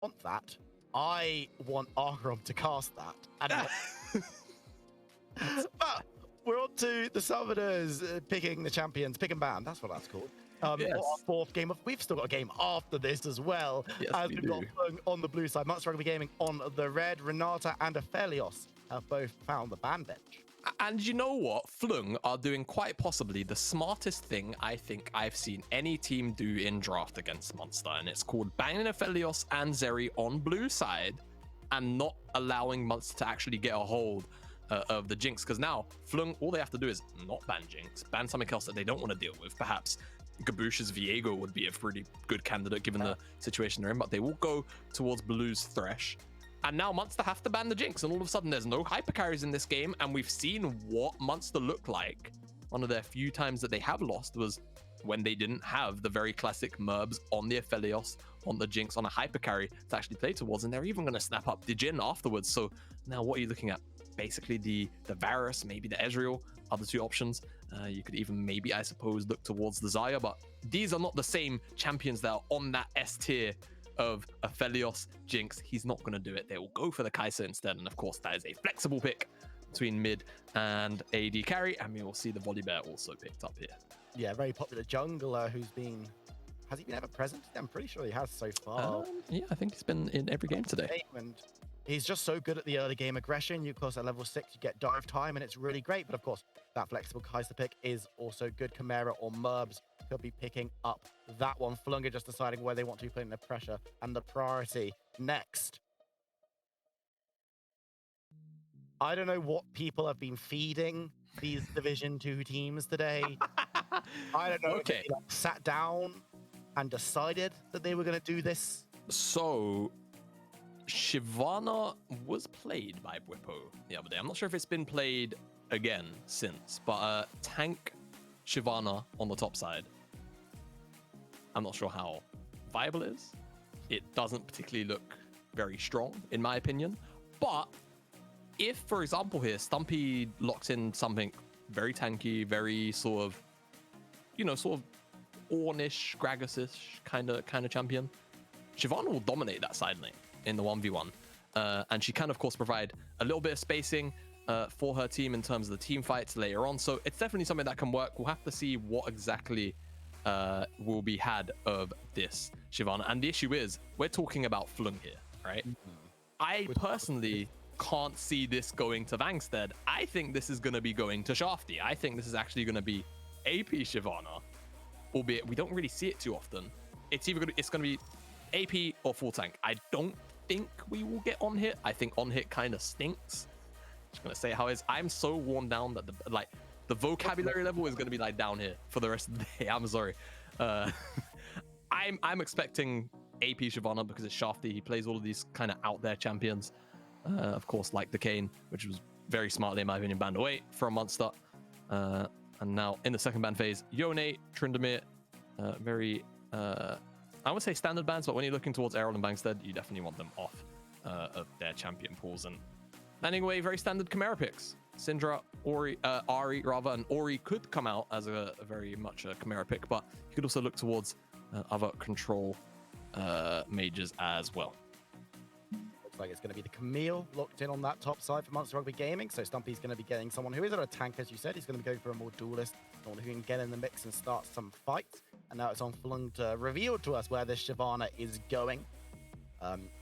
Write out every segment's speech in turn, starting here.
want that. I want Argrom to cast that. But we're on to the Southerners picking the champions, pick and ban. That's what that's called. Yes. Our fourth game. We've still got a game after this as well. Yes, as we we've do. got Fløng on the blue side, Munster Rugby Gaming on the red. Renata and Aphelios have both found the ban bench. And you know what? Fløng are doing quite possibly the smartest thing I think I've seen any team do in draft against Munster, and it's called banning Aphelios and Zeri on blue side and not allowing Munster to actually get a hold of the Jinx, because now Fløng, all they have to do is not ban Jinx, ban something else that they don't want to deal with. Perhaps Gabush's Viego would be a pretty good candidate given the situation they're in, but they will go towards blue's Thresh. And now Munster have to ban the Jinx, and all of a sudden there's no hyper carries in this game, and we've seen what Munster look like. One of their few times that they have lost was when they didn't have the very classic Merbs on the Aphelios, on the Jinx, on a hyper carry to actually play towards, and they're even going to snap up the Jhin afterwards. So now what are you looking at? Basically the Varus, maybe the Ezreal are the two options. You could even maybe, I suppose, look towards the Xayah, but these are not the same champions that are on that S tier of Aphelios, Jinx. He's not going to do it. They will go for the Kai'Sa instead, and of course that is a flexible pick between mid and AD carry, and we will see the Volibear also picked up here. Yeah, very popular jungler who's been... Has he been ever present? I'm pretty sure he has so far. Yeah, I think he's been in every game today. And he's just so good at the early game aggression. You, of course, at level 6, you get dive time, and it's really great. But, of course, that flexible Kai'Sa pick is also good. Chimera or Merbs could be picking up that one. Fløng are just deciding where they want to be putting the pressure and the priority next. I don't know what people have been feeding these Division 2 teams today. I don't know if they sat down and decided that they were going to do this. So, Shyvana was played by Bwipo the other day. I'm not sure if it's been played again since, but tank Shyvana on the top side. I'm not sure how viable it is. It doesn't particularly look very strong, in my opinion. But if, for example, here, Stumpy locks in something very tanky, very sort of, you know, sort of Ornish, Gragas-ish kind of champion, Shyvana will dominate that side lane in the 1v1. And she can, of course, provide a little bit of spacing for her team in terms of the team fights later on. So it's definitely something that can work. We'll have to see what exactly will be had of this Shyvana. And the issue is, we're talking about Fløng here, right? I personally can't see this going to Vangstead. I think this is going to be going to Shafty. I think this is actually going to be AP Shyvana, albeit we don't really see it too often. It's either going to be AP or full tank. I don't think we will get on hit. I think on hit kind of stinks. Just gonna say how it is. I'm so worn down that the vocabulary level is gonna be like down here for the rest of the day. I'm sorry. I'm expecting AP Shyvana because it's Shafty. He plays all of these kind of out there champions. Of course, like the Kane, which was very smartly, in my opinion, banned away from Munster. And now in the second ban phase, Yone, Tryndamere, very I would say standard bans, but when you're looking towards Errol and Bangstead, you definitely want them off of their champion pools. And landing away very standard Chimera picks. Syndra, Ari rather, and Ori could come out as a very much a Chimera pick, but you could also look towards other control mages as well. Looks like it's going to be the Camille locked in on that top side for Munster Rugby Gaming. So Stumpy's going to be getting someone who isn't a tank, as you said. He's going to be going for a more duelist, someone who can get in the mix and start some fights. And now it's on Fløng to reveal to us where this Shyvana is going.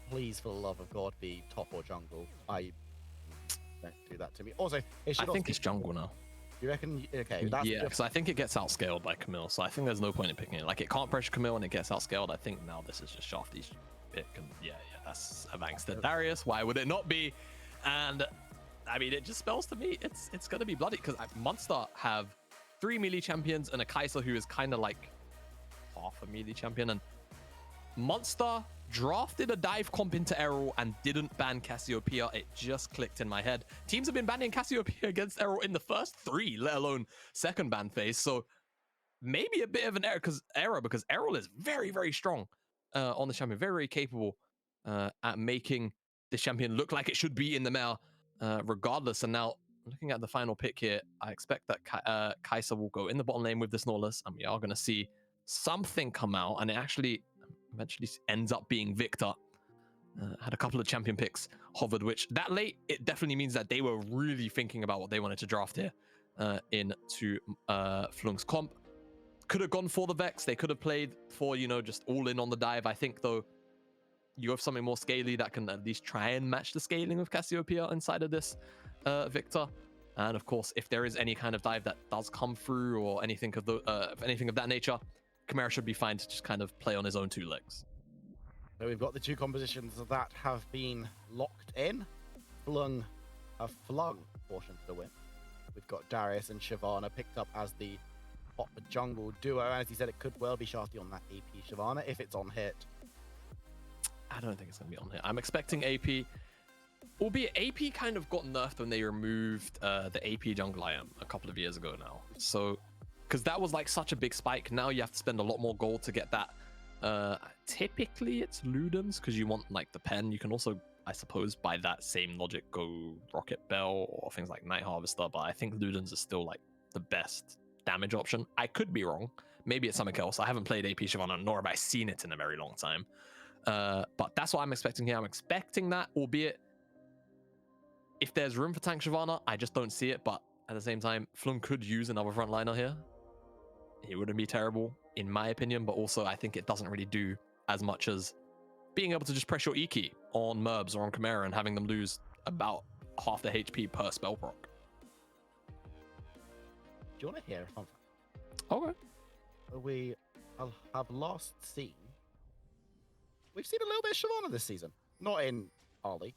Please, for the love of God, be top or jungle. Don't do that to me. Also, I think it's jungle now. You reckon? Okay, that's yeah, because I think it gets outscaled by Camille, so I think there's no point in picking it. Like, it can't pressure Camille and it gets outscaled. I think now this is just Shafty's pick, and yeah, that's a Vangstead Darius. Why would it not be? And I mean, it just spells to me it's gonna be bloody, because Munster have 3 melee champions and a Kai'Sa who is kind of like half a melee champion, and Munster drafted a dive comp into Errol and didn't ban Cassiopeia. It just clicked in my head. Teams have been banning Cassiopeia against Errol in the first 3, let alone second ban phase. So maybe a bit of an error because Errol is very, very strong on the champion. Very, very capable at making the champion look like it should be in the meta regardless. And now looking at the final pick here, I expect that Kai'Sa will go in the bottom lane with this Snorlax, and we are going to see something come out, and it actually eventually ends up being Victor. Had a couple of champion picks hovered, which that late, it definitely means that they were really thinking about what they wanted to draft here into Fløng's comp. Could have gone for the Vex. They could have played for, just all in on the dive. I think, though, you have something more scaly that can at least try and match the scaling of Cassiopeia inside of this Victor. And of course, if there is any kind of dive that does come through or anything of that nature, Chimera should be fine to just kind of play on his own 2 legs. So we've got the 2 compositions that have been locked in. Fløng have flung portion to the win. We've got Darius and Shyvana picked up as the top jungle duo. And as he said, it could well be Shafty on that AP Shyvana if it's on hit. I don't think it's going to be on hit. I'm expecting AP, albeit AP kind of got nerfed when they removed the AP jungle IM a couple of years ago now. So, because that was like such a big spike. Now you have to spend a lot more gold to get that. Typically it's Ludens because you want like the pen. You can also, I suppose, by that same logic, go Rocket Bell or things like Night Harvester, but I think Ludens is still like the best damage option. I could be wrong. Maybe it's something else. I haven't played AP Shyvana, nor have I seen it in a very long time. But that's what I'm expecting here. I'm expecting that, albeit if there's room for tank Shyvana, I just don't see it. But at the same time, Fløng could use another frontliner here. It wouldn't be terrible, in my opinion, but also I think it doesn't really do as much as being able to just press your E key on Merbs or on Chimera and having them lose about half the HP per spell proc. Do you want to hear a fun fact? Okay. We have last seen... We've seen a little bit of Shyvana this season. Not in our league.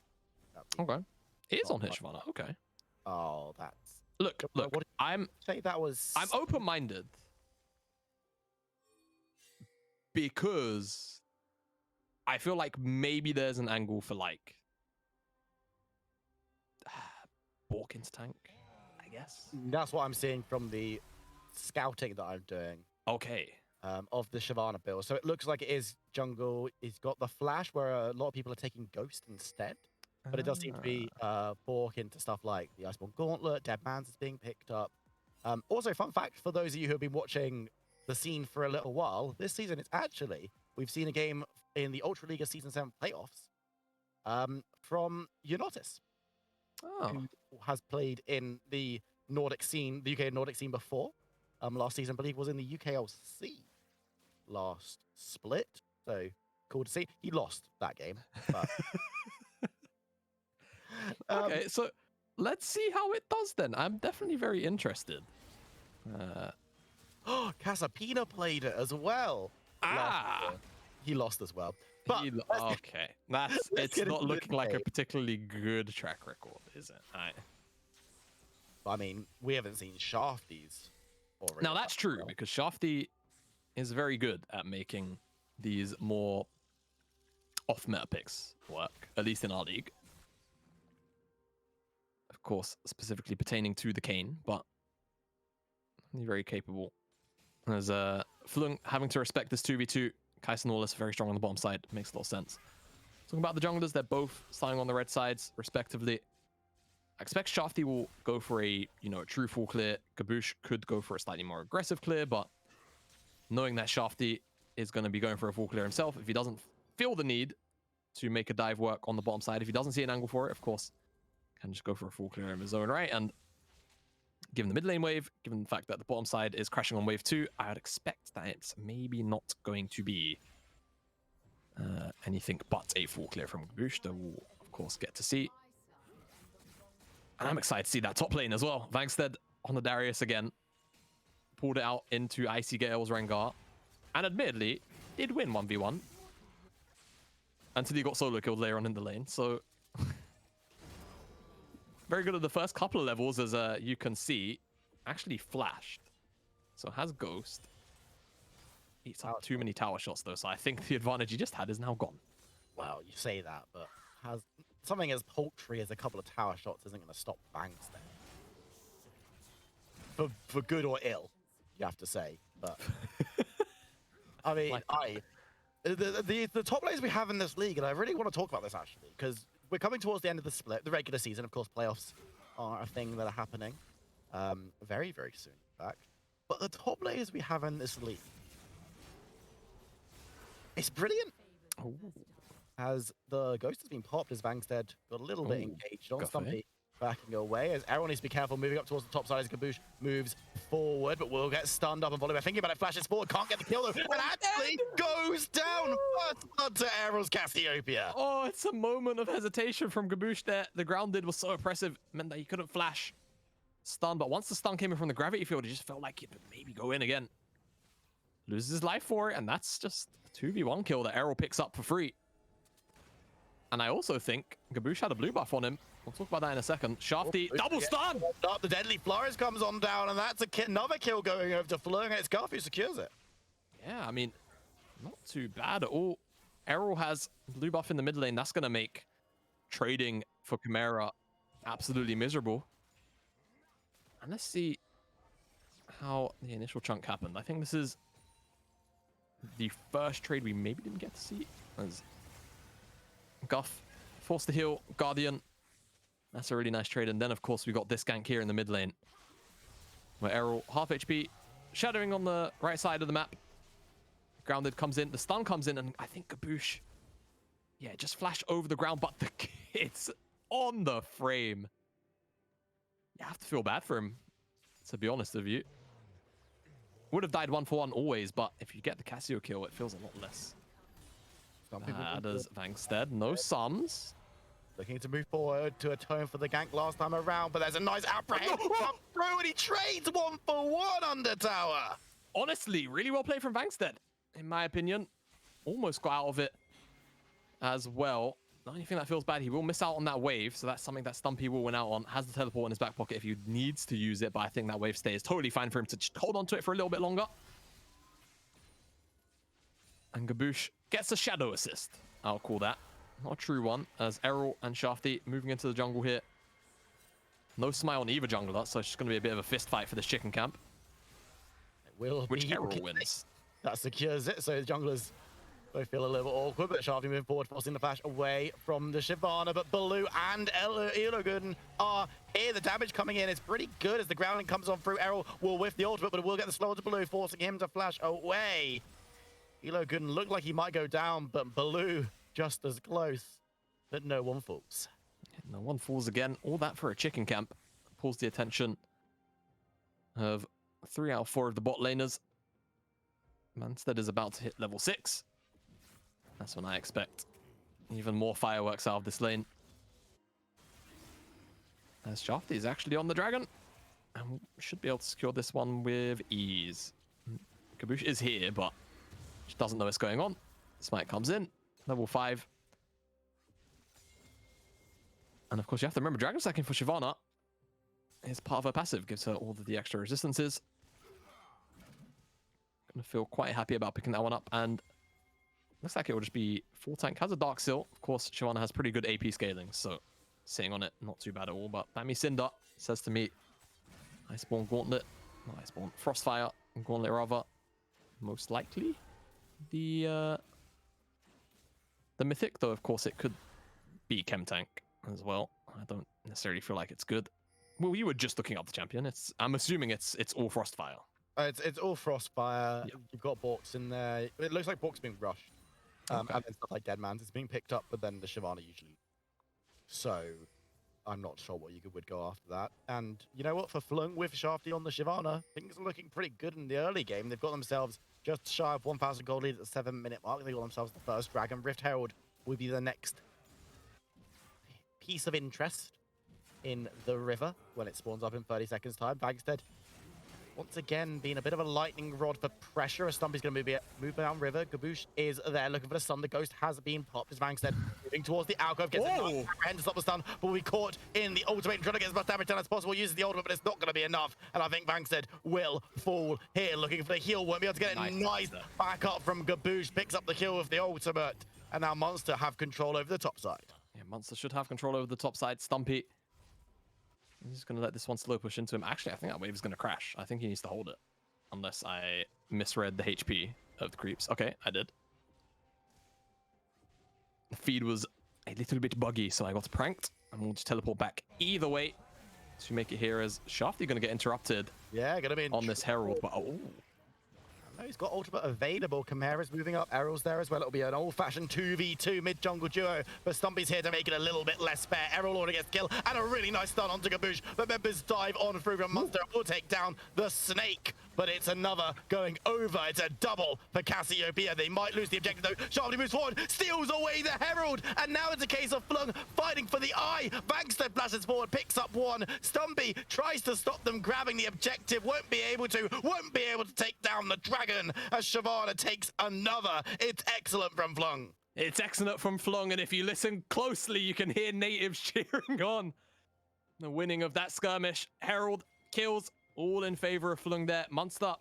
Okay. It is on hit Shyvana. Okay. Oh, that's... Look, What I'm say that was... I'm open-minded. Because I feel like maybe there's an angle for like Borkin's tank, I guess. That's what I'm seeing from the scouting that I'm doing. Okay. Of the Shyvana build. So it looks like it is jungle. It's got the flash where a lot of people are taking Ghost instead. But it does seem to be Bork into stuff like the Iceborne Gauntlet, Dead Man's is being picked up. Also, fun fact for those of you who have been watching the scene for a little while, this season it's actually, we've seen a game in the Ultra League Season 7 playoffs from Unotis, who has played in the Nordic scene, the UK Nordic scene before. Last season, I believe, was in the UKLC last split. So cool to see. He lost that game. But... okay, so let's see how it does then. I'm definitely very interested. Casapina played it as well. He lost as well. But okay, it's not looking like a particularly good track record, is it? I mean, we haven't seen Shafty's already. Now that's true because Shafty is very good at making these more off-meta picks work, at least in our league. Of course, specifically pertaining to the Kane, but he's very capable. There's Fløng having to respect this 2v2. Kai'Sa Norlis very strong on the bottom side. Makes a lot of sense. Talking about the junglers, they're both starting on the red sides, respectively. I expect Shafty will go for a true full clear. Gabush could go for a slightly more aggressive clear, but knowing that Shafty is going to be going for a full clear himself, if he doesn't feel the need to make a dive work on the bottom side, if he doesn't see an angle for it, of course, can just go for a full clear in his own right. And given the mid lane wave, given the fact that the bottom side is crashing on wave 2, I would expect that it's maybe not going to be anything but a full clear from Gabush that we'll, of course, get to see. And I'm excited to see that top lane as well. Vangstead on the Darius again. Pulled it out into Icy Gale's Rengar. And admittedly, did win 1v1. Until he got solo killed later on in the lane. So, very good at the first couple of levels, as you can see. Actually flashed. So has Ghost. Eats up too many tower shots though, so I think the advantage he just had is now gone. Well, you say that, but has something as paltry as a couple of tower shots isn't going to stop Banks then. For good or ill, you have to say. But I mean, the top lanes we have in this league, and I really want to talk about this actually, because we're coming towards the end of the split, the regular season. Of course, playoffs are a thing that are happening very, very soon, in fact. But the top lanes we have in this league, it's brilliant. Ooh. as the Ghost has been popped as Vangstead got a little bit engaged on Guffey. Stumpy. Backing away as everyone needs to be careful moving up towards the top side as Gaboosh moves forward, but will get stunned up and Volibear thinking about it, flashes forward, can't get the kill though, and actually goes down. First blood to Errol's Cassiopeia. Oh, it's a moment of hesitation from Gaboosh there. The grounded was so oppressive, meant that he couldn't flash stun, but once the stun came in from the gravity field, he just felt like he could maybe go in again. Loses his life for it, and that's just a 2v1 kill that Errol picks up for free. And I also think Gaboosh had a blue buff on him. We'll talk about that in a second. Shafty, double stun! The deadly Flores comes on down, and that's another kill going over to Fløng, and it's Garth who secures it. Yeah, I mean, not too bad at all. Errol has blue buff in the mid lane. That's going to make trading for Chimera absolutely miserable. And let's see how the initial chunk happened. I think this is the first trade we maybe didn't get to see. As Guff forced to heal Guardian. That's a really nice trade. And then, of course, we got this gank here in the mid lane, where Errol, half HP, shadowing on the right side of the map. Grounded comes in, the stun comes in, and I think Gaboosh, yeah, just flashed over the ground, but the kid's on the frame. You have to feel bad for him, to be honest with you. Would have died 1-for-1 always, but if you get the Cassio kill, it feels a lot less. Bad as Vangstead. No sums. Looking to move forward to atone for the gank last time around, but there's a nice apprehend come through, and he trades 1-for-1 under tower. Honestly, really well played from Vangstead, in my opinion. Almost got out of it as well. The only thing that feels bad, he will miss out on that wave, so that's something that Stumpy will win out on. Has the teleport in his back pocket if he needs to use it, but I think that wave stay is totally fine for him to just hold on to it for a little bit longer. And Gaboosh gets a shadow assist, I'll call that. Not a true one, as Errol and Shafty moving into the jungle here. No smile on either jungler, so it's just going to be a bit of a fist fight for this chicken camp. Which Errol wins. That secures it, so the junglers both feel a little bit awkward, but Shafty moving forward, forcing the flash away from the Shyvana, but Baloo and Elogun are here. The damage coming in is pretty good as the grounding comes on through. Errol will whiff the ultimate, but it will get the slow to Baloo, forcing him to flash away. Elogun looked like he might go down, but Baloo just as close, but no one falls. No one falls again. All that for a chicken camp. Pulls the attention of 3 out of 4 of the bot laners. Manstead is about to hit level 6. That's when I expect even more fireworks out of this lane. As Shafty is actually on the dragon, and should be able to secure this one with ease. Gaboosh is here, but she doesn't know what's going on. Smite comes in. Level 5. And of course, you have to remember, Dragon Stacking for Shyvana is part of her passive, gives her all of the extra resistances. Gonna feel quite happy about picking that one up, and looks like it will just be full tank. Has a Dark Seal. Of course, Shyvana has pretty good AP scaling, so sitting on it, not too bad at all. But Bami Cinder says to me, Iceborne Gauntlet, not Iceborne, Frostfire Gauntlet rather, most likely the Mythic, though of course it could be Chem Tank as well. I don't necessarily feel like it's good. Well, you were just looking up the champion. I'm assuming it's all Frostfire. It's all Frostfire. Yep. You've got Borks in there. It looks like Bork's being rushed. Okay. And then stuff like Deadman's is being picked up, but then the Shyvana usually. So I'm not sure what you would go after that. And you know what? For Fløng with Shafty on the Shyvana, things are looking pretty good in the early game. They've got themselves just shy of 1,000 gold lead at the 7-minute mark. They got themselves the first dragon. Rift Herald will be the next piece of interest in the river when it spawns up in 30 seconds time. Vangstead once again being a bit of a lightning rod for pressure as Stumpy's going to move down river. Gaboosh is there looking for the stun. The ghost has been popped as Vangstead moving towards the alcove. Gets a nice hand to stop the stun, but will be caught in the ultimate and trying to get as much damage done as possible. Uses the ultimate, but it's not going to be enough. And I think Vangstead will fall here looking for the heal. Won't be able to get it nice back up from Gaboosh. Picks up the kill with the ultimate. And now Munster have control over the top side. Yeah, Munster should have control over the top side. Stumpy, he's just going to let this one slow push into him. Actually, I think that wave is going to crash. I think he needs to hold it. Unless I misread the HP of the creeps. Okay, I did. The feed was a little bit buggy, so I got pranked. And we'll just teleport back either way to make it here as Shafty going to get interrupted. Yeah, going to be on this Herald. But oh, Oh, he's got ultimate available. Chimera's moving up. Errol's there as well. It'll be an old-fashioned 2v2 mid-jungle duo. But Stumpy's here to make it a little bit less fair. Errol already gets kill and a really nice stun onto Caboose. But members dive on through from Munster. Will take down the snake. But it's another going over. It's a double for Cassiopeia. They might lose the objective though. Sharply moves forward, steals away the Herald. And now it's a case of Fløng fighting for the eye. Bankstead flashes forward, picks up one. Stumpy tries to stop them grabbing the objective. Won't be able to take down the dragon as Shyvana takes another. It's excellent from Fløng. It's excellent from Fløng, and if you listen closely, you can hear natives cheering on. The winning of that skirmish. Herald kills, all in favor of Fløng there. Munster,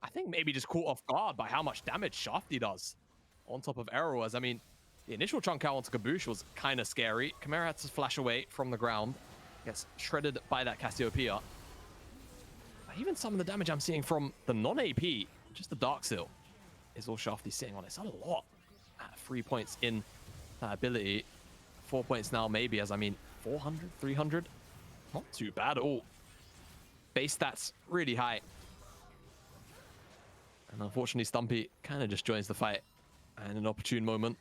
I think maybe just caught off guard by how much damage Shafty does on top of Errol. As I mean, the initial chunk out onto Caboose was kind of scary. Chimera had to flash away from the ground. Gets shredded by that Cassiopeia. Even some of the damage I'm seeing from the non-AP, just the Dark Seal, is all Shafty sitting on. It's a lot at 3 points in that ability. 4 points now, maybe, as I mean, 400, 300. Not too bad at all. Base stats really high. And unfortunately, Stumpy kind of just joins the fight. And in an opportune moment,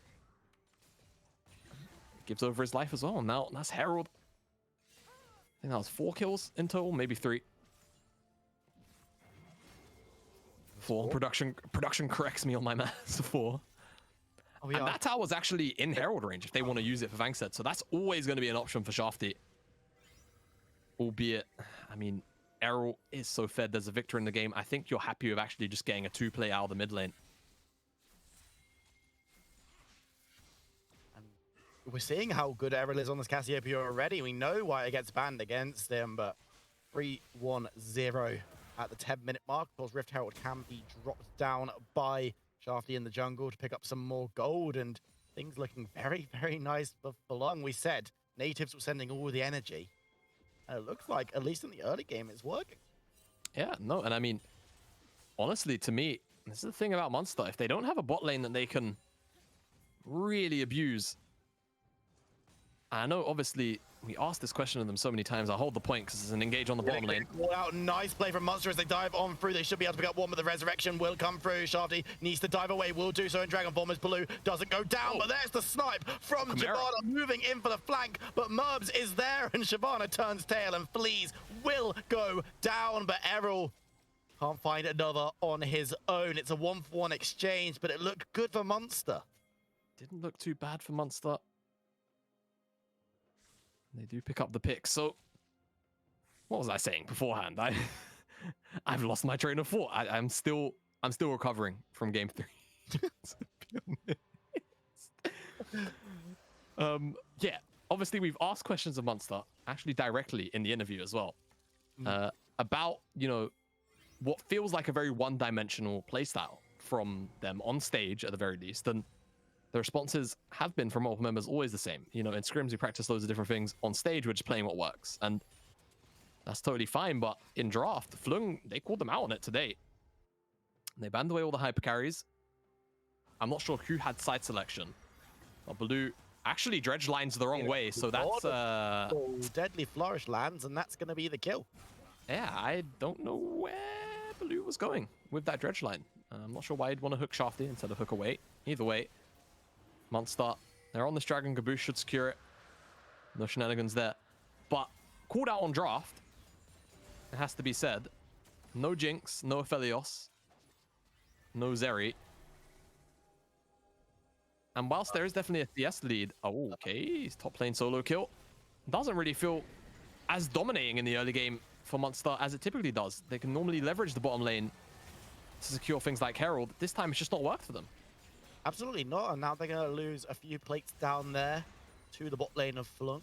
gives over his life as well. Now, that's Herald. I think that was 4 kills in total, maybe 3. 4. Production corrects me on my maths. 4. Oh, yeah. And that tower was actually in Herald range if they want to use it for Vangstead. So that's always going to be an option for Shafty. Albeit, I mean, Errol is so fed. There's a victor in the game. I think you're happy with actually just getting a 2-play out of the mid lane. We're seeing how good Errol is on this Cassiopeia already. We know why it gets banned against him, but 3-1-0 at the 10-minute mark. Of course, Rift Herald can be dropped down by Shafty in the jungle to pick up some more gold, and things looking very, very nice for Fløng. We said natives were sending all the energy. And it looks like, at least in the early game, it's working. Yeah, no, and I mean, honestly, to me, this is the thing about Munster. If they don't have a bot lane that they can really abuse, I know, obviously, we asked this question of them so many times. I hold the point because it's an engage on the bottom lane. Out. Nice play from Munster as they dive on through. They should be able to pick up one, but the resurrection will come through. Shafty needs to dive away, will do so in Dragon Form as Baloo doesn't go down, but there's the snipe from Shyvana moving in for the flank, but Murbs is there and Shyvana turns tail and flees. Will go down, but Errol can't find another on his own. It's a 1-for-1 exchange, but it looked good for Munster. Didn't look too bad for Munster. They do pick up the pick. So, what was I saying beforehand? I've lost my train of thought. I'm still recovering from game 3. Yeah, obviously we've asked questions of Munster, actually directly in the interview as well, about, you know, what feels like a very one-dimensional playstyle from them on stage at the very least, and the responses have been from multiple members always the same. You know, in scrims we practice loads of different things. On stage we're just playing what works, and that's totally fine. But in draft, Fløng, they called them out on it today. They banned away all the hyper carries. I'm not sure who had side selection, but Baloo actually dredge lines the wrong way, so that's deadly flourish lands, and that's going to be the kill. Yeah, I don't know where Baloo was going with that dredge line. I'm not sure why he'd want to hook Shafty instead of hook away. Either way, Munster, they're on this dragon. Caboose should secure it. No shenanigans there. But called out on draft, it has to be said. No Jinx, no Aphelios, no Zeri. And whilst there is definitely a CS lead, oh, okay, he's top lane solo kill. Doesn't really feel as dominating in the early game for Munster as it typically does. They can normally leverage the bottom lane to secure things like Herald. This time it's just not worked for them. Absolutely not, and now they're going to lose a few plates down there to the bot lane of Fløng.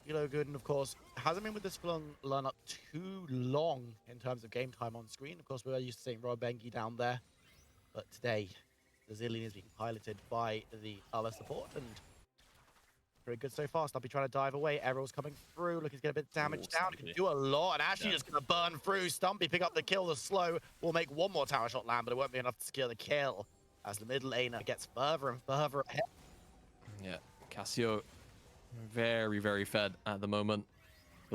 Elo Gooden, of course, hasn't been with this Fløng lineup too long in terms of game time on screen. Of course, we're used to seeing Rob Bengi down there, but today, the Zillion is being piloted by the other support, and very good so far. Stumpy trying to dive away. Errol's coming through, looking to get a bit of damage down. He can do a lot, and actually just going to burn through. Stumpy pick up the kill. The slow will make one more tower shot land, but it won't be enough to secure the kill as the mid laner gets further and further ahead. Yeah, Cassio very, very fed at the moment.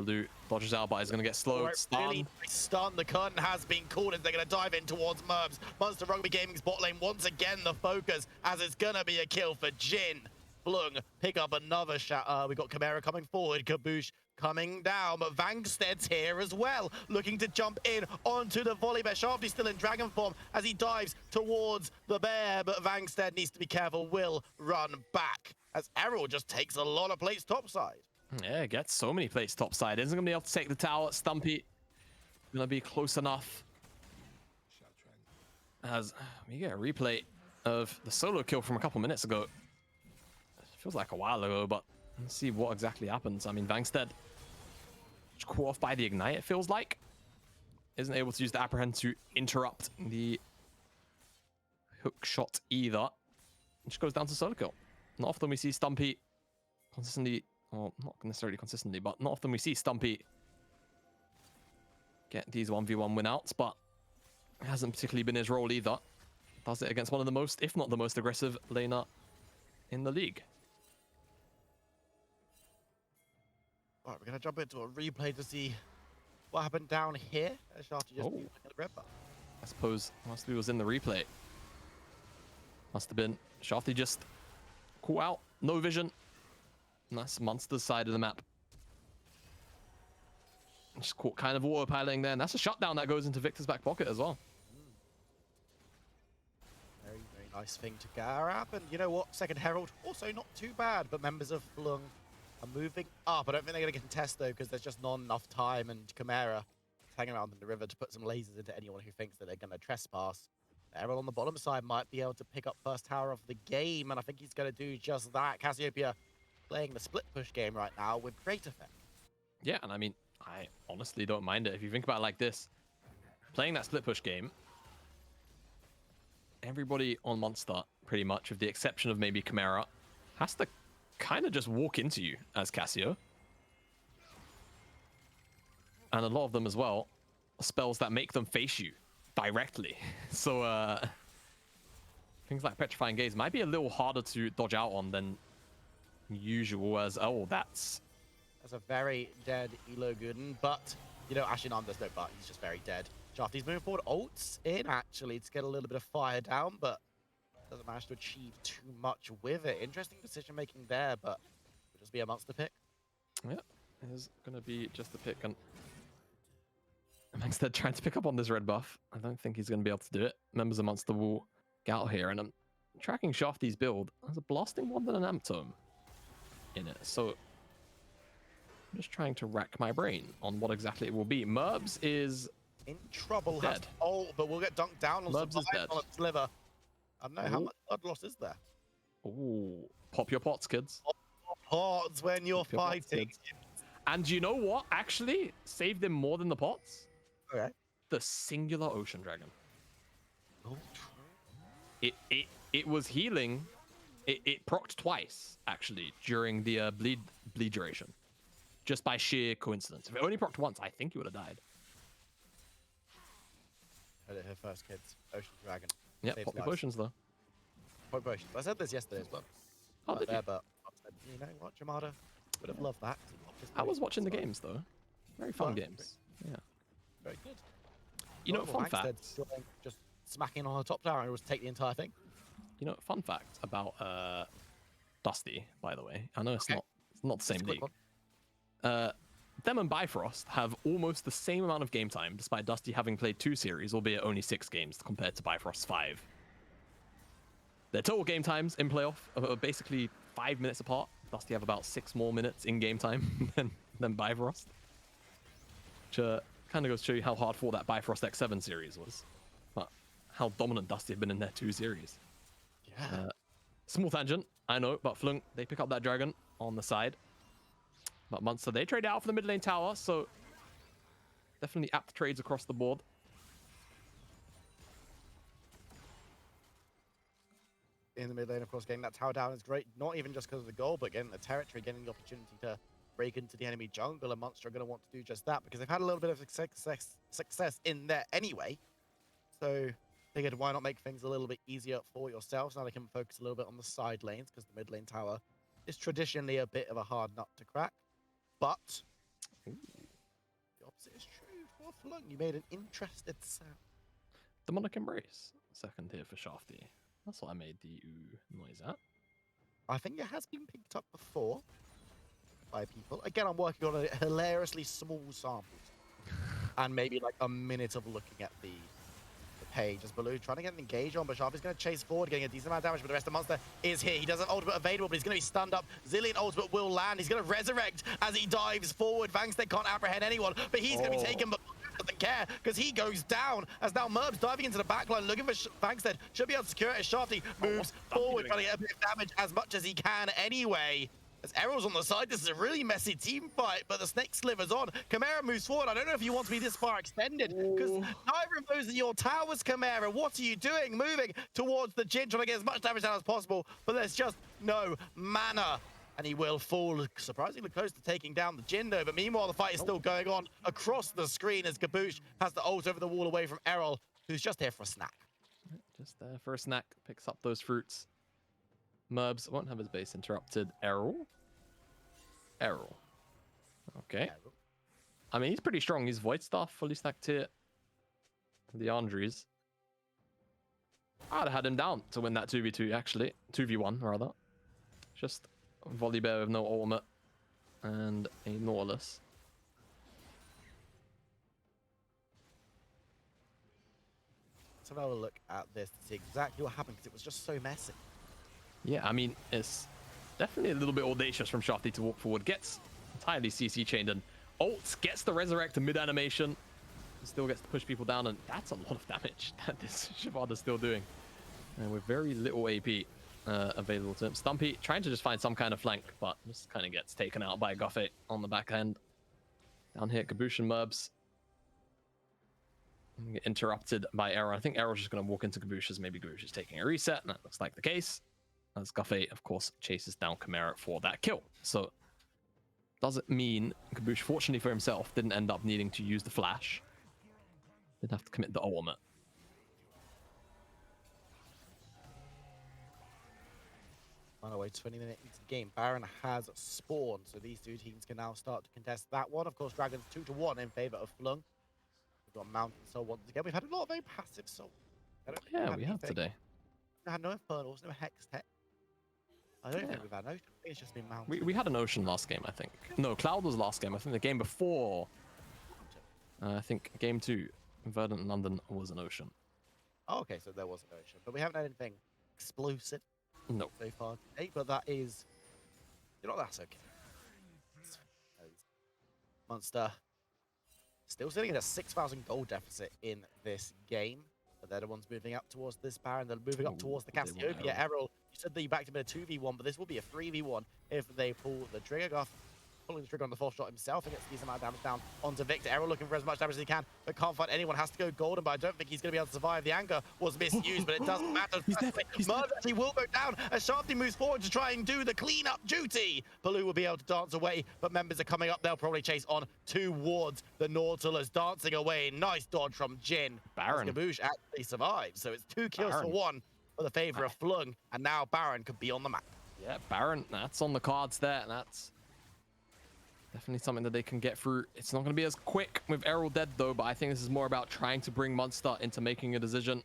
Baloo dodges out, but he's going to get slowed. Right, really stunned. The curtain has been called as they're going to dive in towards Merbs. Munster Rugby Gaming's bot lane once again the focus, as it's going to be a kill for Jin. Fløng pick up another shot. We got Chimera coming forward, Kaboosh coming down, but Vangsted's here as well, looking to jump in onto the volley bear. Sharply's still in dragon form as he dives towards the bear, but Vangsted needs to be careful, will run back as Errol just takes a lot of plates topside. Yeah, gets so many plates topside. Isn't going to be able to take the tower. Stumpy going to be close enough. As we get a replay of the solo kill from a couple minutes ago. Feels like a while ago, but let's see what exactly happens. I mean, Vangsted caught off by the ignite, it feels like. Isn't able to use the apprehend to interrupt the hook shot either. It just goes down to solo kill. Not often we see Stumpy consistently, well, not necessarily consistently, but not often we see Stumpy get these 1v1 win outs, but it hasn't particularly been his role either. Does it against one of the most, if not the most aggressive laner in the league. All right, we're going to jump into a replay to see what happened down here. Shafty just the red bar. I suppose whilst he was in the replay, must have been Shafty just caught out, no vision. And that's Munster's side of the map. Just caught kind of autopiloting there, and that's a shutdown that goes into Victor's back pocket as well. Very, very nice thing to grab. And you know what? Second Herald, also not too bad, but members of Fløng are moving up. I don't think they're going to contest though, because there's just not enough time, and Chimera is hanging around in the river to put some lasers into anyone who thinks that they're going to trespass. Errol on the bottom side might be able to pick up first tower of the game, and I think he's going to do just that. Cassiopeia playing the split push game right now with great effect. Yeah, and I mean, I honestly don't mind it. If you think about it like this, playing that split push game, everybody on Munster, pretty much, with the exception of maybe Chimera, has to kind of just walk into you as Cassio. And a lot of them as well, spells that make them face you directly. So things like Petrifying Gaze might be a little harder to dodge out on than usual, as, oh, that's a very dead Elo Gooden, but, you know, Ashinan, there's no but, he's just very dead. Shafty's moving forward, ults in, actually, to get a little bit of fire down, but doesn't manage to achieve too much with it. Interesting decision-making there, but it'll just be a Munster pick. Yeah, it is going to be just a pick, and instead trying to pick up on this red buff. I don't think he's going to be able to do it. Members of Munster will get out here, and I'm tracking Shafty's build. There's a Blasting Wand and an Amp Tome in it, so I'm just trying to rack my brain on what exactly it will be. Merbs is in trouble. Dead. Oh, but we'll get dunked down on Merbs is dead. on a sliver. I don't know how much blood loss is there. Ooh, pop your pots, kids. Pop your pots when you're fighting. And you know what? Actually, saved them more than the pots. Okay. The singular Ocean Dragon. Oh. It was healing. It procced twice actually during the bleed duration, just by sheer coincidence. If it only procced once, I think he would have died. Heard it here first, kids. Ocean Dragon. Yeah, pop your potions though. Pop potions. I said this yesterday as well. Oh, did you? But I said, you know what, Jamada would have loved that. I was watching the games though. Very fun games. Yeah. Very good. You know, fun fact. Just smacking on the top tower and it was take the entire thing. You know, fun fact about Dusty, by the way. I know it's not the same league. Them and Bifrost have almost the same amount of game time, despite Dusty having played 2 series, albeit only 6 games compared to Bifrost's 5. Their total game times in playoff are basically 5 minutes apart. Dusty have about 6 more minutes in game time than Bifrost. Which kind of goes to show you how hard fought that Bifrost X7 series was. But how dominant Dusty have been in their 2 series. Yeah. Small tangent, I know, but Fløng, they pick up that dragon on the side. But Munster, they trade out for the mid lane tower, so definitely apt trades across the board. In the mid lane, of course, getting that tower down is great. Not even just because of the goal, but getting the territory, getting the opportunity to break into the enemy jungle. And Munster are going to want to do just that because they've had a little bit of success in there anyway. So figured, why not make things a little bit easier for yourselves? Now they can focus a little bit on the side lanes because the mid lane tower is traditionally a bit of a hard nut to crack. But The opposite is true for Flung. You made an interested sound. Demonic Embrace. Second here for Shafty. That's what I made the ooh noise at. I think it has been picked up before by people. Again, I'm working on a hilariously small sample. And maybe like a minute of looking at the page as Baloo trying to get an engage on, but Shafty's going to chase forward, getting a decent amount of damage, but the rest of Munster is here. He doesn't ultimate available, but he's going to be stunned up. Zillion ultimate will land. He's going to resurrect as he dives forward. Vangstead can't apprehend anyone, but he's going to be taken, but doesn't care because he goes down as now Merb's diving into the backline looking for Vangstead. Should be able to secure it as Shafty moves forward, trying to get a bit of damage as much as he can anyway. As Errol's on the side, this is a really messy team fight, but the snake slivers on. Chimera moves forward. I don't know if you want to be this far extended, because neither of those are your towers, Chimera. What are you doing? Moving towards the Jin, trying to get as much damage down as possible, but there's just no mana. And he will fall surprisingly close to taking down the Jin, though. But meanwhile, the fight is still going on across the screen as Kaboosh has the ult over the wall away from Errol, who's just here for a snack. Just there for a snack. Picks up those fruits. Merbs won't have his base interrupted. Errol. Okay. Errol. I mean, he's pretty strong. He's Void Staff, fully stacked here. The Andres. I'd have had him down to win that 2v2, actually. 2v1, rather. Just Volley Bear with no ultimate. And a Nautilus. Let's have a look at this to see exactly what happened, because it was just so messy. Yeah, I mean, it's definitely a little bit audacious from Shafty to walk forward. Gets entirely CC chained and ults, gets the resurrect mid-animation. Still gets to push people down, and that's a lot of damage that this Shyvana's still doing. And with very little AP available to him. Stumpy trying to just find some kind of flank, but just kind of gets taken out by Guffey on the back end. Down here, Kaboosh and Merbs. Get interrupted by Errol. I think Errol's just going to walk into Kaboosh as maybe Kaboosh is taking a reset, and that looks like the case. As Guffey, of course, chases down Chimera for that kill. So, does it mean Kaboosh, fortunately for himself, didn't end up needing to use the flash? Didn't have to commit the ultimate. On our way, 20 minutes into the game. Baron has spawned, so these two teams can now start to contest that one. Of course, Dragons 2-1 in favor of Flung. We've got Mountain Soul once again. We've had a lot of very passive Soul. Yeah, we have today. We had no Infernals, no Hex Tech. I don't think we've had an Ocean. I think it's just been Mountain. We had an Ocean last game, I think. No, Cloud was last game. I think the game before, I think game 2, Verdant London was an Ocean. Oh, okay, so there was an Ocean. But we haven't had anything explosive no. so far today, but that is... You know, that's okay. Munster still sitting at a 6,000 gold deficit in this game. But they're the ones moving up towards this Baron. They're moving up towards the Cassiopeia. Errol, you said that you backed him in a 2v1, but this will be a 3v1 if they pull the trigger. Goff pulling the trigger on the fourth shot himself and gets a decent amount of damage down onto Victor. Errol looking for as much damage as he can, but can't find anyone. Has to go golden, but I don't think he's going to be able to survive. The anchor was misused, but it doesn't matter. He will go down as Shafty moves forward to try and do the cleanup duty. Baloo will be able to dance away, but members are coming up. They'll probably chase on towards the Nautilus, dancing away. Nice dodge from Jin. Baron. Kaboosh actually survives, so it's 2 kills for 1 for the favor of Flung, and now Baron could be on the map. Yeah, Baron, that's on the cards there, and that's definitely something that they can get through. It's not going to be as quick with Errol dead, though, but I think this is more about trying to bring Munster into making a decision.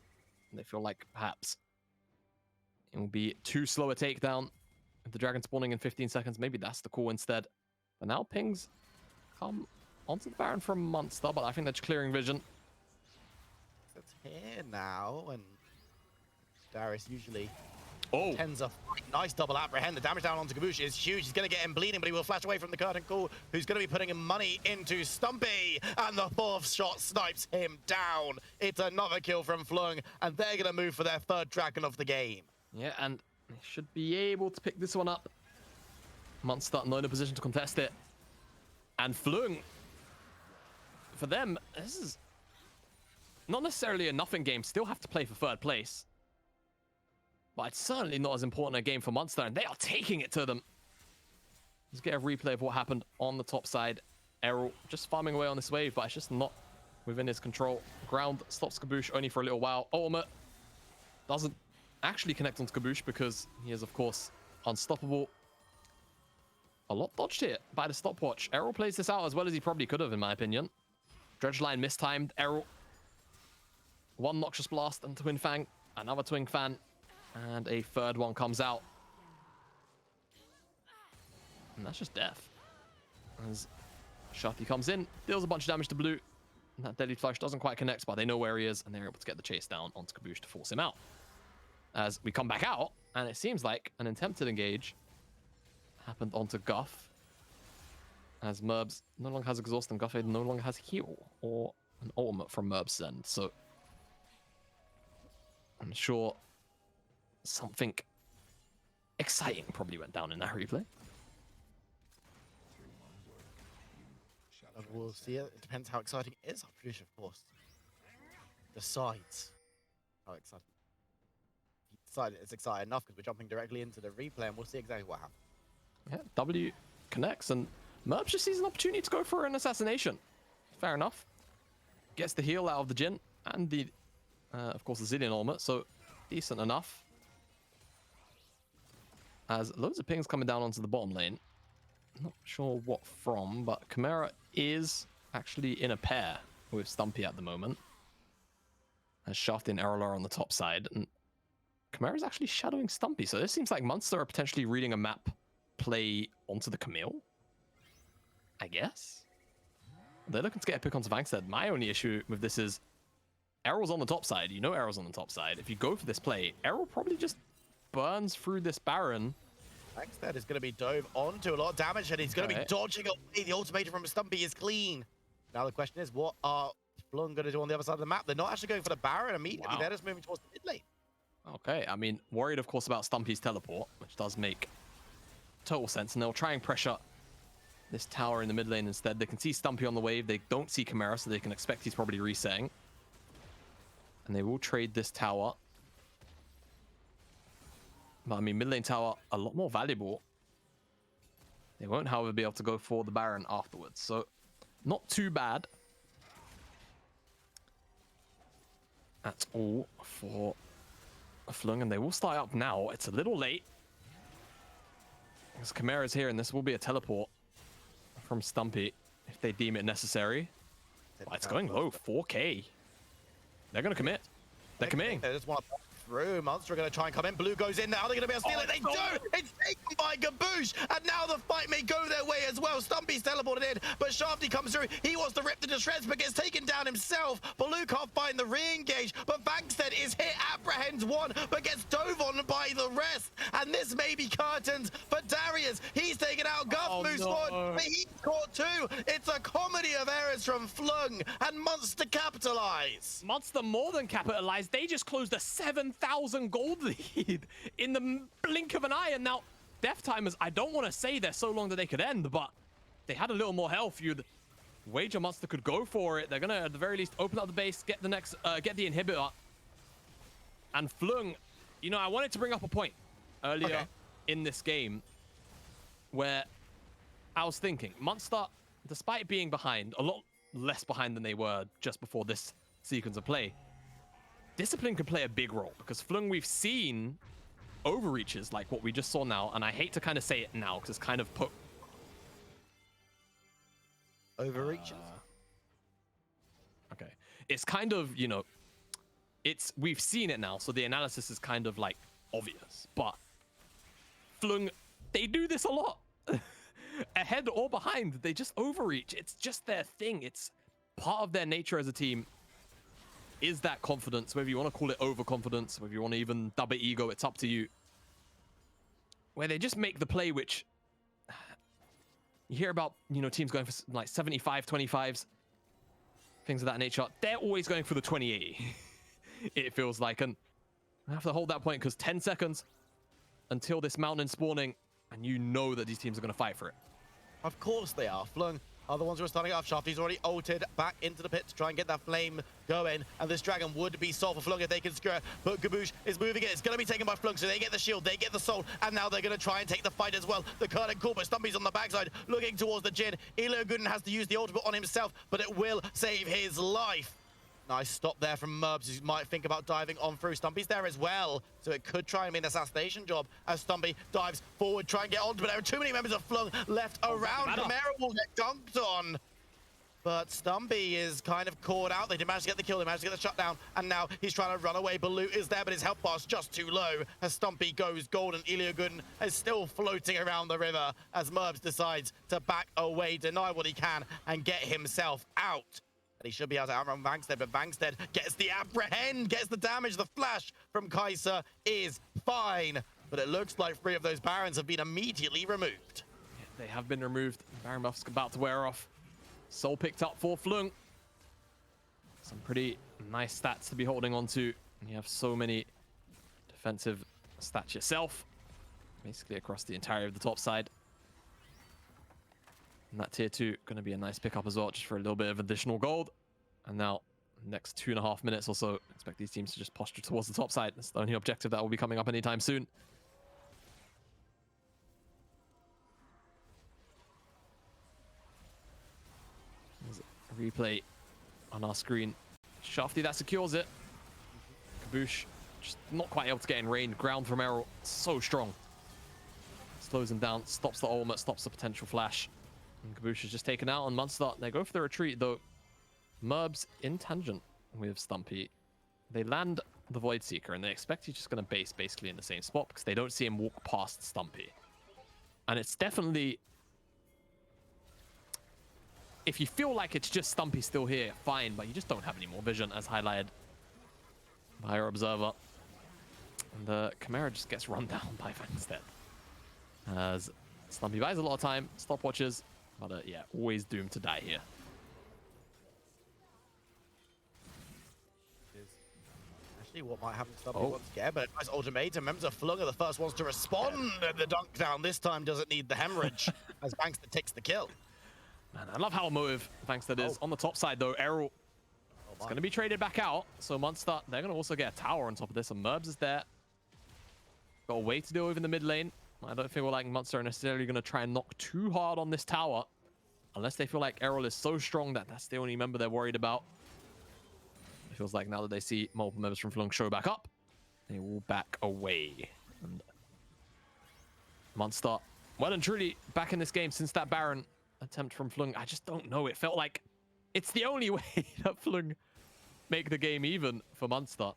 And they feel like perhaps it will be too slow a takedown. If the dragon spawning in 15 seconds, maybe that's the call instead. But now pings come onto the Baron from Munster, but I think that's clearing vision. It's here now, and Darius usually Oh, tends a nice double apprehend. The damage down onto Kaboosh is huge. He's going to get him bleeding, but he will flash away from the curtain call, who's going to be putting him money into Stumpy, and the 4th shot snipes him down. It's another kill from Flung, and they're going to move for their 3rd dragon of the game. yeah, and they should be able to pick this one up. Munster not in a position to contest it. And Flung, for them, this is not necessarily a nothing game. Still have to play for 3rd place. But it's certainly not as important a game for Munster, and they are taking it to them. Let's get a replay of what happened on the top side. Errol just farming away on this wave, but it's just not within his control. Ground stops Kaboosh only for a little while. Ultimate doesn't actually connect onto Kaboosh because he is, of course, unstoppable. a lot dodged here by the stopwatch. Errol plays this out as well as he probably could have, in my opinion. Dredgeline mistimed. Errol. One Noxious Blast and Twin Fang. Another Twin Fan. And a third one comes out. And that's just death. As Shafty comes in, deals a bunch of damage to Blue. And that Deadly Flush doesn't quite connect, but they know where he is, and they're able to get the chase down onto Caboose to force him out. As we come back out, and it seems like an attempted engage happened onto Guff. As Merbs no longer has Exhaust, and Guff no longer has Heal, or an ultimate from Merbs' end. So I'm sure something exciting probably went down in that replay. We'll see. It depends how exciting it is. Our producer, of course, decides how exciting. He decided it's exciting enough because we're jumping directly into the replay, and we'll see exactly what happens. Yeah, W connects, and Merbs just sees an opportunity to go for an assassination. Fair enough. Gets the heal out of the Jhin and the, of course, the Zillion ultimate, so decent enough. As loads of pings coming down onto the bottom lane. Not sure what from, but Chimera is actually in a pair with Stumpy at the moment. As Shafty and Errol are on the top side, and Chimera is actually shadowing Stumpy. So this seems like Munster are potentially reading a map play onto the Camille, I guess. They're looking to get a pick onto Vangstead. My only issue with this is Errol's on the top side. You know Errol's on the top side. If you go for this play, Errol probably just burns through this Baron. Vangstead is going to be dove onto a lot of damage, and he's going to be dodging away. The ultimatum from Stumpy is clean. Now the question is, what are Fløng going to do on the other side of the map? They're not actually going for the Baron immediately. Wow. They're just moving towards the mid lane. Okay, I mean, worried, of course, about Stumpy's teleport, which does make total sense. And they'll try and pressure this tower in the mid lane instead. They can see Stumpy on the wave. They don't see Chimera, so they can expect he's probably resetting. And they will trade this tower. But I mean, mid lane tower, a lot more valuable. They won't, however, be able to go for the Baron afterwards. So, not too bad. That's all for Fløng, and they will start up now. It's a little late. Because Chimera's here, and this will be a teleport from Stumpy if they deem it necessary. But it's going low, 4K. They're going to commit. They're committing. They just want to through. Munster are going to try and come in. Blue goes in now. They're going to be able to steal it. They do! It's taken by Gaboosh. And now the fight may go their way as well. Stumpy's teleported in, but Shafty comes through. He wants to rip the shreds, but gets taken down himself. Blue can't find the re-engage, but Vangstead is hit, apprehends one, but gets dove on by the rest. And this may be curtains for Darius. He's taken out. Guff moves forward, but he's caught too. It's a comedy of errors from Fløng, and Munster capitalize. Munster more than capitalized. They just closed a 7,000 gold lead in the blink of an eye. And now Death Timers, I don't want to say they're so long that they could end, but they had a little more health. You'd wager Munster could go for it. They're gonna at the very least open up the base, get the next get the inhibitor. And Fløng, you know, I wanted to bring up a point earlier in this game where I was thinking Munster, despite being behind, a lot less behind than they were just before this sequence of play, discipline could play a big role, because Fløng, we've seen overreaches like what we just saw now, and I hate to kind of say it now because it's kind of put overreaches. Okay, it's kind of, you know, it's, we've seen it now, so the analysis is kind of like obvious, but Fløng, they do this a lot. Ahead or behind, they just overreach. It's just their thing. It's part of their nature as a team, is that confidence, whether you want to call it overconfidence, whether you want to even dub it ego, it's up to you. Where they just make the play, which you hear about, you know, teams going for like 75, 25s, things of that nature. They're always going for the 2080, it feels like. And I have to hold that point because 10 seconds until this mountain spawning, and you know that these teams are going to fight for it. Of course they are. Fløng are the ones who are starting off. Shafty's already ulted back into the pit to try and get that flame going, and this dragon would be solved for Fløng if they can secure it, but Gaboosh is moving it. It's going to be taken by Fløng, so they get the shield, they get the soul, and now they're going to try and take the fight as well. The curtain cool, but Stumpy's on the backside looking towards the Jhin. Iloguden has to use the ultimate on himself, but it will save his life. Nice stop there from Murbs, who might think about diving on through. Stumpy's there as well, so it could try and be an assassination job as Stumpy dives forward, try and get on, but there are too many members of Fløng left around. Camaro will get dunked on. But Stumpy is kind of caught out. They did manage to get the kill, they managed to get the shutdown, and now he's trying to run away. Balut is there, but his health bar's just too low as Stumpy goes gold, and Iliogun is still floating around the river as Murbs decides to back away, deny what he can, and get himself out. And he should be able to outrun Vangstead, but Vangstead gets the apprehend, gets the damage. The flash from Kaiser is fine, but it looks like 3 of those Barons have been immediately removed. Yeah, they have been removed. Baron buff's about to wear off. Soul picked up for Fløng. Some pretty nice stats to be holding on to. You have so many defensive stats yourself, basically across the entirety of the top side. And that tier 2 going to be a nice pickup as well, just for a little bit of additional gold. And now, next 2.5 minutes or so, expect these teams to just posture towards the top side. That's the only objective that will be coming up anytime soon. There's a replay on our screen. Shafty, that secures it. Kaboosh just not quite able to get in range. Ground from Errol, so strong. Slows him down, stops the ultimate, stops the potential flash. And Kaboosh is just taken out on Munster. They go for the retreat though. Murbs in tangent with Stumpy. They land the Void Seeker and they expect he's just going to base basically in the same spot because they don't see him walk past Stumpy. And it's definitely... If you feel like it's just Stumpy still here, fine, but you just don't have any more vision, as highlighted by our observer. And the Chimera just gets run down by Vangstead. As Stumpy buys a lot of time, stopwatches, but yeah, always doomed to die here. Actually, what might happen to Stumpy once again, but a nice ultimatum. Members of Fløng are the first ones to respond, and the dunk down this time doesn't need the hemorrhage as Vangstead takes the kill. Man, I love how emotive Vangstead is. On the top side, though, Errol is going to be traded back out. So Munster, they're going to also get a tower on top of this. And Murbs is there. Got a way to deal with in the mid lane. I don't feel like Munster are necessarily going to try and knock too hard on this tower. Unless they feel like Errol is so strong that that's the only member they're worried about. It feels like now that they see multiple members from Fløng show back up, they will back away. And Munster, well and truly, back in this game since that Baron attempt from Fløng. I just don't know. It felt like it's the only way that Fløng make the game even for Munster.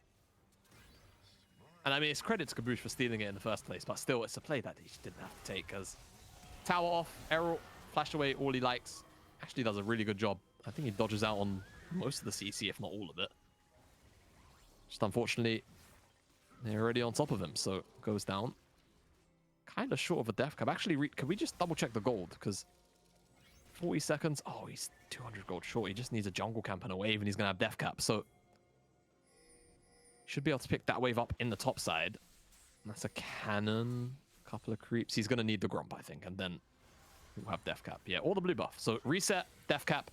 And I mean, it's credit to Kaboosh for stealing it in the first place, but still, it's a play that he didn't have to take because tower off, Errol flashed away all he likes. Actually does a really good job. I think he dodges out on most of the CC, if not all of it. Just unfortunately, they're already on top of him, so goes down. Kind of short of a death cap. Actually, can we just double check the gold? Because 40 seconds. Oh, he's 200 gold short. He just needs a jungle camp and a wave, and he's going to have death cap. So should be able to pick that wave up in the top side. And that's a cannon, a couple of creeps. He's going to need the Grump, I think, and then we'll have death cap. Yeah, or the blue buff. So reset, death cap.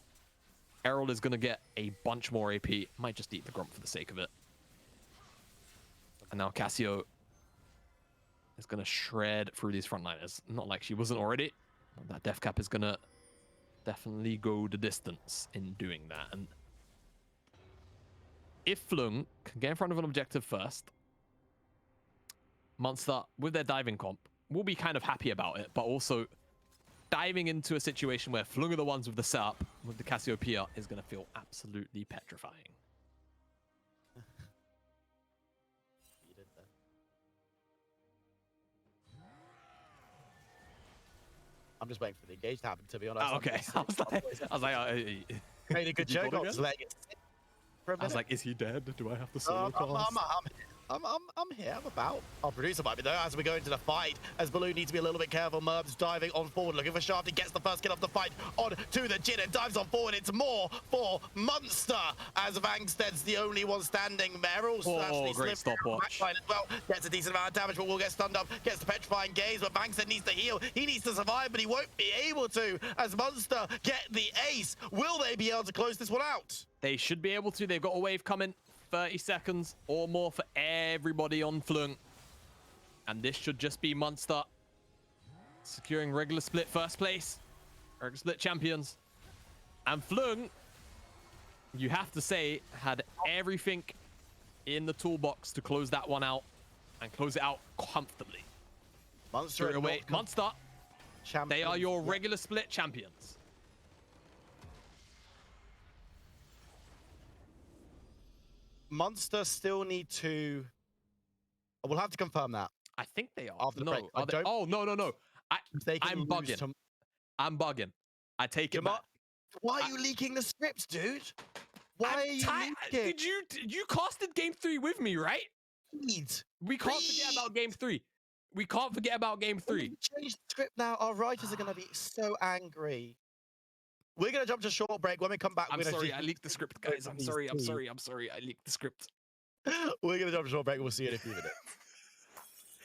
Errol is going to get a bunch more AP. Might just eat the Grump for the sake of it. And now Cassio is going to shred through these frontliners. Not like she wasn't already. That death cap is going to definitely go the distance in doing that. And if Fløng can get in front of an objective first, Munster, with their diving comp, will be kind of happy about it, but also diving into a situation where Fløng are the ones with the setup, with the Cassiopeia, is going to feel absolutely petrifying. I'm just waiting for the engage to happen, to be honest. Oh, okay. I was like, made a good joke. I was like, is he dead? Do I have to solo cast? I'm here. I'm about. Our producer might be there as we go into the fight. As Baloo needs to be a little bit careful. Murbs diving on forward, looking for Shafty. Gets the first kill of the fight on to the Jin and dives on forward. It's more for Munster as Vangstead's the only one standing. Meryl's actually great stopwatch as well. Gets a decent amount of damage, but will get stunned up. Gets the petrifying gaze, but Vangstead needs to heal. He needs to survive, but he won't be able to as Munster get the ace. Will they be able to close this one out? They should be able to. They've got a wave coming. 30 seconds or more for everybody on Fløng. And this should just be Munster securing regular split first place. Regular split champions. And Fløng you have to say, had everything in the toolbox to close that one out and close it out comfortably. Munster Straight away, Munster, they are your regular split champions. Munster still need to... We'll have to confirm that. I think they are. After the break. Oh, no. I'm bugging. To... I'm bugging. I take it back. Why are you leaking the scripts, dude? Why are you leaking? You casted game 3 with me, right? We can't forget about game 3. We can't forget about game 3. Change the script now. Our writers are going to be so angry. We're going to jump to a short break. When we come back, I'm sorry, I leaked the script, guys. I'm sorry. I leaked the script. We're going to jump to a short break. We'll see you in a few minutes.